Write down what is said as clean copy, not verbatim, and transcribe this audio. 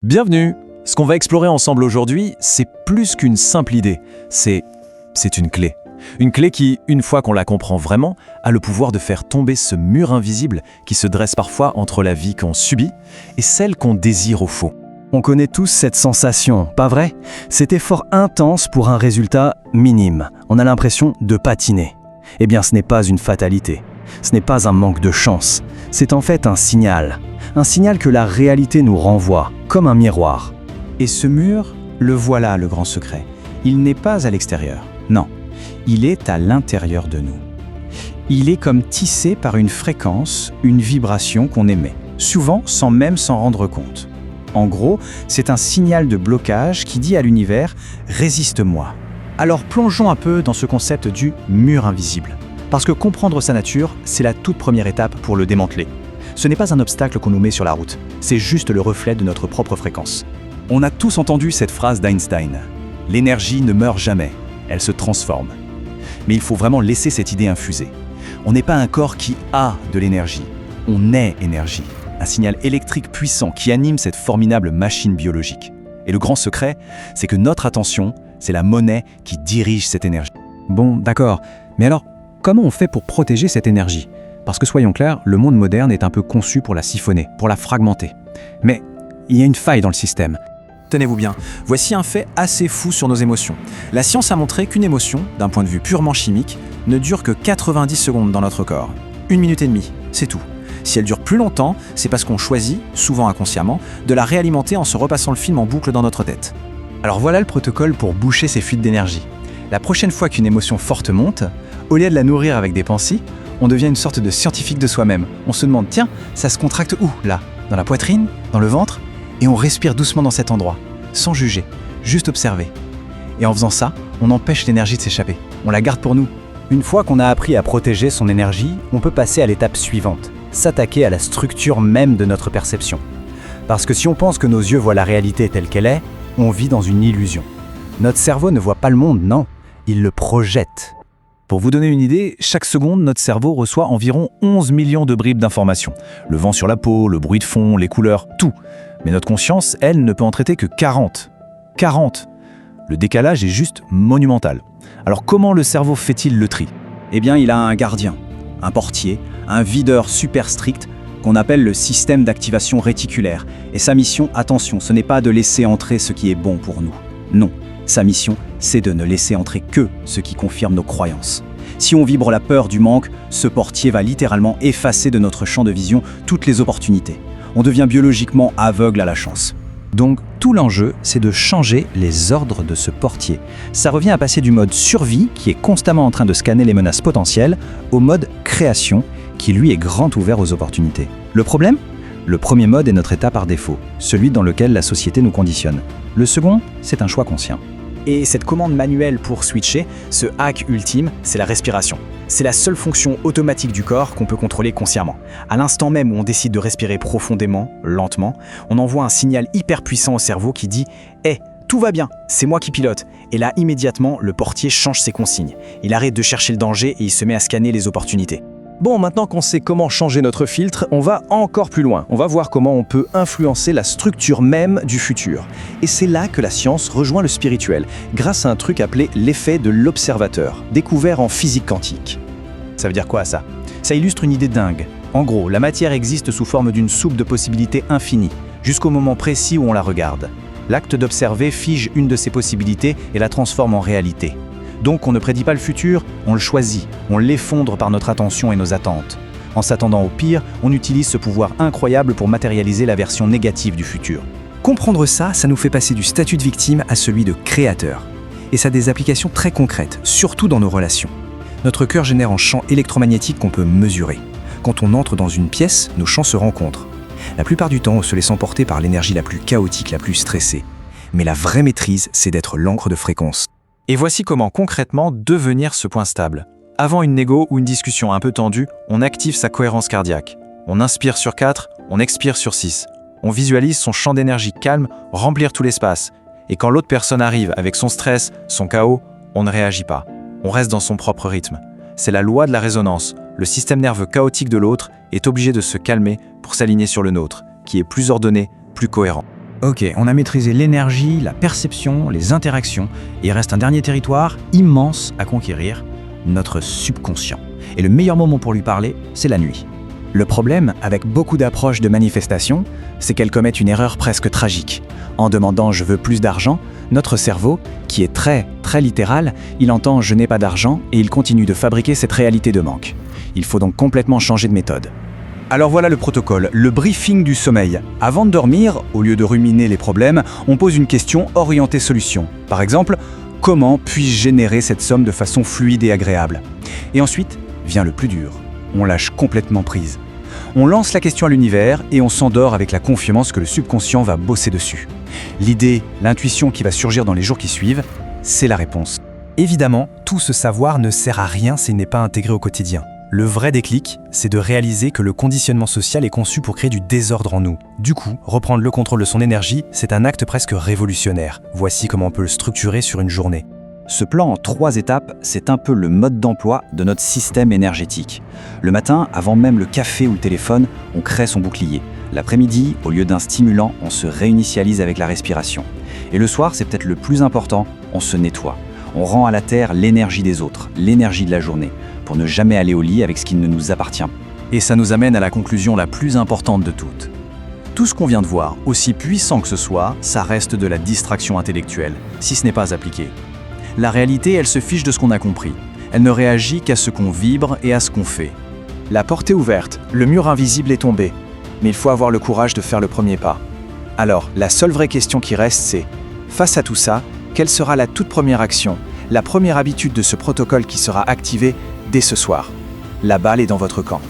Bienvenue! Ce qu'on va explorer ensemble aujourd'hui, c'est plus qu'une simple idée, c'est une clé. Une clé qui, une fois qu'on la comprend vraiment, a le pouvoir de faire tomber ce mur invisible qui se dresse parfois entre la vie qu'on subit et celle qu'on désire au fond. On connaît tous cette sensation, pas vrai? Cet effort intense pour un résultat minime. On a l'impression de patiner. Eh bien, ce n'est pas une fatalité. Ce n'est pas un manque de chance. C'est en fait un signal. Un signal que la réalité nous renvoie, comme un miroir. Et ce mur, le voilà le grand secret. Il n'est pas à l'extérieur. Non, il est à l'intérieur de nous. Il est comme tissé par une fréquence, une vibration qu'on émet, souvent sans même s'en rendre compte. En gros, c'est un signal de blocage qui dit à l'univers « résiste-moi ». Alors plongeons un peu dans ce concept du mur invisible. Parce que comprendre sa nature, c'est la toute première étape pour le démanteler. Ce n'est pas un obstacle qu'on nous met sur la route, c'est juste le reflet de notre propre fréquence. On a tous entendu cette phrase d'Einstein. L'énergie ne meurt jamais, elle se transforme. Mais il faut vraiment laisser cette idée infuser. On n'est pas un corps qui a de l'énergie, on est énergie. Un signal électrique puissant qui anime cette formidable machine biologique. Et le grand secret, c'est que notre attention, c'est la monnaie qui dirige cette énergie. Bon, d'accord. Mais alors, comment on fait pour protéger cette énergie? Parce que soyons clairs, le monde moderne est un peu conçu pour la siphonner, pour la fragmenter. Mais il y a une faille dans le système. Tenez-vous bien, voici un fait assez fou sur nos émotions. La science a montré qu'une émotion, d'un point de vue purement chimique, ne dure que 90 secondes dans notre corps. 1 minute et demie, c'est tout. Si elle dure plus longtemps, c'est parce qu'on choisit, souvent inconsciemment, de la réalimenter en se repassant le film en boucle dans notre tête. Alors voilà le protocole pour boucher ces fuites d'énergie. La prochaine fois qu'une émotion forte monte, au lieu de la nourrir avec des pensées, on devient une sorte de scientifique de soi-même. On se demande, tiens, ça se contracte où, là? Dans la poitrine? Dans le ventre? Et on respire doucement dans cet endroit, sans juger, juste observer. Et en faisant ça, on empêche l'énergie de s'échapper. On la garde pour nous. Une fois qu'on a appris à protéger son énergie, on peut passer à l'étape suivante, s'attaquer à la structure même de notre perception. Parce que si on pense que nos yeux voient la réalité telle qu'elle est, on vit dans une illusion. Notre cerveau ne voit pas le monde, non, il le projette. Pour vous donner une idée, chaque seconde, notre cerveau reçoit environ 11 millions de bribes d'informations. Le vent sur la peau, le bruit de fond, les couleurs, tout. Mais notre conscience, elle, ne peut en traiter que 40. 40! Le décalage est juste monumental. Alors comment le cerveau fait-il le tri? Eh bien, il a un gardien, un portier, un videur super strict qu'on appelle le système d'activation réticulaire. Et sa mission, attention, ce n'est pas de laisser entrer ce qui est bon pour nous. Non, sa mission, c'est de ne laisser entrer que ce qui confirme nos croyances. Si on vibre la peur du manque, ce portier va littéralement effacer de notre champ de vision toutes les opportunités. On devient biologiquement aveugle à la chance. Donc, tout l'enjeu, c'est de changer les ordres de ce portier. Ça revient à passer du mode survie, qui est constamment en train de scanner les menaces potentielles, au mode création, qui lui est grand ouvert aux opportunités. Le problème? Le premier mode est notre état par défaut, celui dans lequel la société nous conditionne. Le second, c'est un choix conscient. Et cette commande manuelle pour switcher, ce hack ultime, c'est la respiration. C'est la seule fonction automatique du corps qu'on peut contrôler consciemment. À l'instant même où on décide de respirer profondément, lentement, on envoie un signal hyper puissant au cerveau qui dit « Hey, tout va bien, c'est moi qui pilote ». Et là, immédiatement, le portier change ses consignes. Il arrête de chercher le danger et il se met à scanner les opportunités. Bon, maintenant qu'on sait comment changer notre filtre, on va encore plus loin. On va voir comment on peut influencer la structure même du futur. Et c'est là que la science rejoint le spirituel, grâce à un truc appelé l'effet de l'observateur, découvert en physique quantique. Ça veut dire quoi ça? Ça illustre une idée dingue. En gros, la matière existe sous forme d'une soupe de possibilités infinies, jusqu'au moment précis où on la regarde. L'acte d'observer fige une de ces possibilités et la transforme en réalité. Donc on ne prédit pas le futur, on le choisit, on l'effondre par notre attention et nos attentes. En s'attendant au pire, on utilise ce pouvoir incroyable pour matérialiser la version négative du futur. Comprendre ça, ça nous fait passer du statut de victime à celui de créateur. Et ça a des applications très concrètes, surtout dans nos relations. Notre cœur génère un champ électromagnétique qu'on peut mesurer. Quand on entre dans une pièce, nos champs se rencontrent. La plupart du temps, on se laisse emporter par l'énergie la plus chaotique, la plus stressée. Mais la vraie maîtrise, c'est d'être l'encre de fréquence. Et voici comment concrètement devenir ce point stable. Avant une négo ou une discussion un peu tendue, on active sa cohérence cardiaque. On inspire sur 4, on expire sur 6. On visualise son champ d'énergie calme remplir tout l'espace. Et quand l'autre personne arrive avec son stress, son chaos, on ne réagit pas. On reste dans son propre rythme. C'est la loi de la résonance. Le système nerveux chaotique de l'autre est obligé de se calmer pour s'aligner sur le nôtre, qui est plus ordonné, plus cohérent. Ok, on a maîtrisé l'énergie, la perception, les interactions, et il reste un dernier territoire immense à conquérir, notre subconscient. Et le meilleur moment pour lui parler, c'est la nuit. Le problème, avec beaucoup d'approches de manifestation, c'est qu'elles commettent une erreur presque tragique. En demandant « je veux plus d'argent », notre cerveau, qui est très littéral, il entend « je n'ai pas d'argent » et il continue de fabriquer cette réalité de manque. Il faut donc complètement changer de méthode. Alors voilà le protocole, le briefing du sommeil. Avant de dormir, au lieu de ruminer les problèmes, on pose une question orientée solution. Par exemple, comment puis-je générer cette somme de façon fluide et agréable? Et ensuite, vient le plus dur. On lâche complètement prise. On lance la question à l'univers et on s'endort avec la confiance que le subconscient va bosser dessus. L'idée, l'intuition qui va surgir dans les jours qui suivent, c'est la réponse. Évidemment, tout ce savoir ne sert à rien s'il n'est pas intégré au quotidien. Le vrai déclic, c'est de réaliser que le conditionnement social est conçu pour créer du désordre en nous. Du coup, reprendre le contrôle de son énergie, c'est un acte presque révolutionnaire. Voici comment on peut le structurer sur une journée. Ce plan en 3 étapes, c'est un peu le mode d'emploi de notre système énergétique. Le matin, avant même le café ou le téléphone, on crée son bouclier. L'après-midi, au lieu d'un stimulant, on se réinitialise avec la respiration. Et le soir, c'est peut-être le plus important, on se nettoie. On rend à la terre l'énergie des autres, l'énergie de la journée, pour ne jamais aller au lit avec ce qui ne nous appartient pas. Et ça nous amène à la conclusion la plus importante de toutes. Tout ce qu'on vient de voir, aussi puissant que ce soit, ça reste de la distraction intellectuelle, si ce n'est pas appliqué. La réalité, elle se fiche de ce qu'on a compris. Elle ne réagit qu'à ce qu'on vibre et à ce qu'on fait. La porte est ouverte, le mur invisible est tombé, mais il faut avoir le courage de faire le premier pas. Alors, la seule vraie question qui reste, c'est, face à tout ça, quelle sera la toute première action, la première habitude de ce protocole qui sera activée dès ce soir? La balle est dans votre camp.